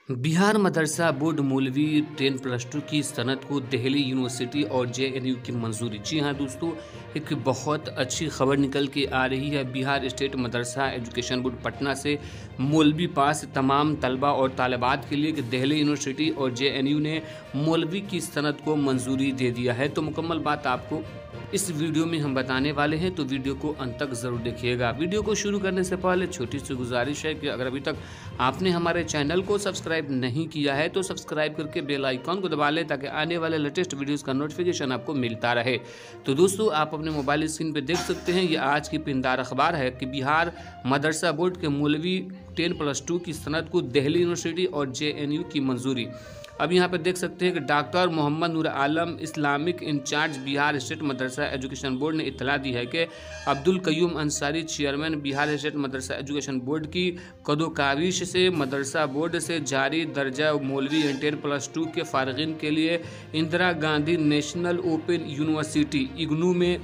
बिहार मदरसा board मौलवी 10+2 की सनद को दिल्ली यूनिवर्सिटी और जेएनयू की मंजूरी। जी हाँ दोस्तों, एक बहुत अच्छी खबर निकल के आ रही है। बिहार स्टेट मदरसा एजुकेशन बोर्ड पटना से मौलवी पास तमाम तलबा और तालिबात के लिए कि दिल्ली यूनिवर्सिटी और जेएनयू ने मौलवी की सनद को मंजूरी दे दिया है। तो मुकम्मल बात आपको इस वीडियो में हम बताने वाले हैं, तो वीडियो को अंत तक ज़रूर देखिएगा। वीडियो को शुरू करने से पहले छोटी सी गुजारिश है कि अगर अभी तक आपने हमारे चैनल को सब्सक्राइब नहीं किया है तो सब्सक्राइब करके बेल आइकॉन को दबा लें ताकि आने वाले लेटेस्ट वीडियोस का नोटिफिकेशन आपको मिलता रहे। तो दोस्तों, आप अपने मोबाइल स्क्रीन पर देख सकते हैं, ये आज की पिनदार अखबार है कि बिहार मदरसा बोर्ड के मौलवी 10+2 की सनद को दिल्ली यूनिवर्सिटी और जेएनयू की मंजूरी। अब यहाँ पर देख सकते हैं कि doctor Mohammad Noor Alam Islamic in charge Bihar state मदरसा एजुकेशन बोर्ड ने इत्तला दी है कि अब्दुल कयूम अंसारी चेयरमैन बिहार स्टेट मदरसा एजुकेशन बोर्ड की कदोकाविश से मदरसा बोर्ड से जारी दर्जा मौलवी 10+2 के फारगीन के लिए Indira Gandhi national open university IGNOU में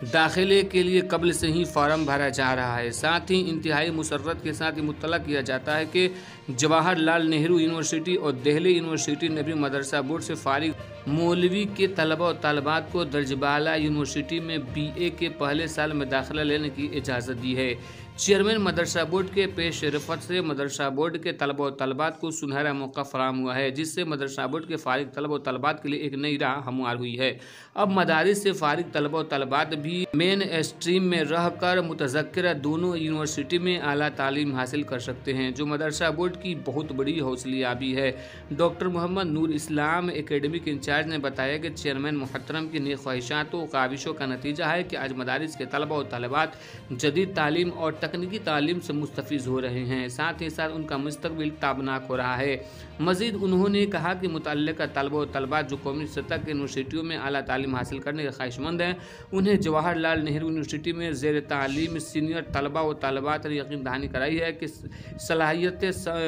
दाखिले के लिए कबल से ही फॉर्म भरा जा रहा है। साथ ही इंतहाई मुसर्रत के साथ ही मुत्तला किया जाता है कि जवाहरलाल नेहरू यूनिवर्सिटी और दिल्ली यूनिवर्सिटी ने भी मदरसा बोर्ड से फारिग मौलवी के तलबा और तालिबात को दर्जबाला यूनिवर्सिटी में बीए के पहले साल में दाखिला लेने की इजाज़त दी है। चेयरमैन मदरसा बोर्ड के पेश रफत से मदरसा बोर्ड के तलबा और तलबात को सुनहरा मौका फराहम हुआ है, जिससे मदरसा बोर्ड के फारिग तलबा और तलबात के लिए एक नई राह हमवार हुई है। अब मदारिस से फारिग तलबा और तलबात भी मेन स्ट्रीम में रहकर मुतज़क्किरा दोनों यूनिवर्सिटी में आला तालीम हासिल कर सकते हैं, जो मदरसा बोर्ड की बहुत बड़ी हौसलियाबी है। डॉक्टर मोहम्मद नूर इस्लाम एकेडमिक इंचार्ज ने बताया कि चेयरमैन मुहतरम की नेक ख्वाहिशात और काविशों का नतीजा है कि आज मदारिस के तलबा और तलबात जदीद तालीम और तकनीकी तालीम से मुस्तफ़ीज़ हो रहे हैं, साथ ही साथ उनका मुस्तकबिल ताबनाक हो रहा है। मज़ीद उन्होंने कहा कि मुतल्लिक़ा तलबा और तलबात जो कौमी सतह के यूनिवर्सिटियों में आला तालीम हासिल करने के ख्वाहिशमंद हैं, उन्हें जवाहरलाल नेहरू यूनिवर्सिटी में ज़ेर तालीम सीनियर तलबा और तलबात ने यकीन दहानी कराई है कि सलाहियत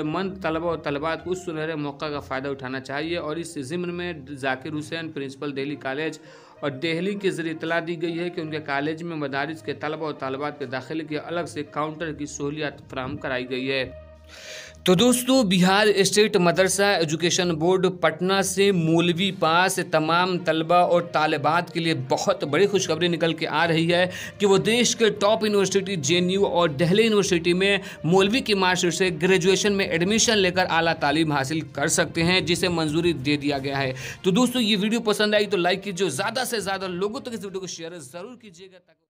मंद तलबा और तलबात को उस सुनहरे मौका का फ़ायदा उठाना चाहिए। और इस ज़िम्न में जाकिर हुसैन प्रिंसिपल दिल्ली कॉलेज और दिल्ली के ज़रिए इतला दी गई है कि उनके कॉलेज में मदारिस के तलबा और तालिबात के दाखिले के अलग से काउंटर की सहूलियत फराहम कराई गई है। तो दोस्तों, बिहार स्टेट मदरसा एजुकेशन बोर्ड पटना से मौलवी पास तमाम तलबा और तालिबात के लिए बहुत बड़ी खुशखबरी निकल के आ रही है कि वो देश के टॉप यूनिवर्सिटी जेएनयू और दिल्ली यूनिवर्सिटी में मौलवी की मार्कशीट से ग्रेजुएशन में एडमिशन लेकर आला तालीम हासिल कर सकते हैं, जिसे मंजूरी दे दिया गया है। तो दोस्तों, ये वीडियो पसंद आई तो लाइक कीजिए, ज़्यादा से ज़्यादा लोगों तक इस वीडियो को शेयर ज़रूर कीजिएगा।